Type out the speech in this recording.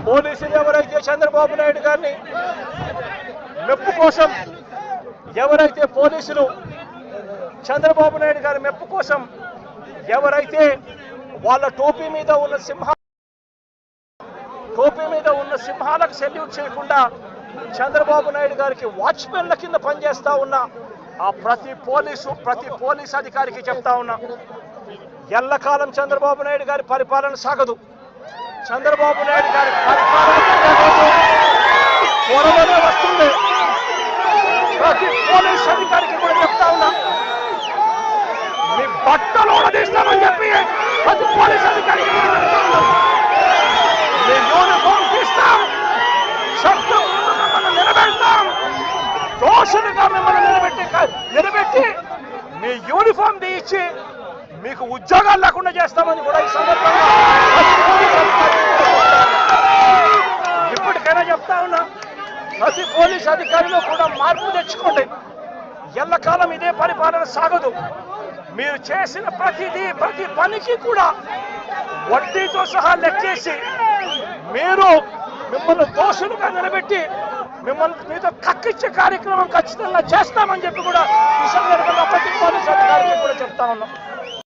పోలీసులు ఎవరైతే చంద్రబాబు నాయుడు గారిని మెప్పు కోసం ఎవరైతే పోలీసులు చంద్రబాబు నాయుడు గారి మెప్పు కోసం ఎవరైతే వాళ్ళ టోపీ మీద ఉన్న సింహాలకు సెల్యూట్ చేయకుండా చంద్రబాబు నాయుడు గారికి వాచ్మెన్ల కింద పనిచేస్తా ఉన్న ఆ ప్రతి పోలీస్ అధికారికి చెప్తా ఉన్నా, ఎల్లకాలం చంద్రబాబు నాయుడు గారి పరిపాలన సాగదు. చంద్రబాబు నాయుడు గారి పరిపాలన త్వరలోనే వస్తుంది. ప్రతి పోలీస్ అధికారికి కూడా చెప్తా ఉన్నా, మీ బట్టలు తీస్తామని చెప్పి ప్రతి పోలీస్ అధికారికి మీ యూనిఫామ్ తీస్తాం, చట్టం మిమ్మల్ని నిలబెడతాం, దోషులుగా మిమ్మల్ని నిలబెట్టి మీ యూనిఫామ్ తీయించి మీకు ఉద్యోగాలు లేకుండా చేస్తామని కూడా ఈ సందర్భంగా ఇప్పటికైనా చెప్తా ఉన్నా, ప్రతి పోలీస్ అధికారిలో కూడా మార్పు తెచ్చుకోండి. ఎల్లకాలం ఇదే పరిపాలన సాగదు. మీరు చేసిన ప్రతి పనికి కూడా వడ్డీతో సహా లెక్కేసి మిమ్మల్ని దోషులుగా నిలబెట్టి మీతో కక్కిచ్చే కార్యక్రమం ఖచ్చితంగా చేస్తామని చెప్పి కూడా ఈ సందర్భంగా ప్రతి పోలీస్ అధికారికి కూడా చెప్తా ఉన్నాం.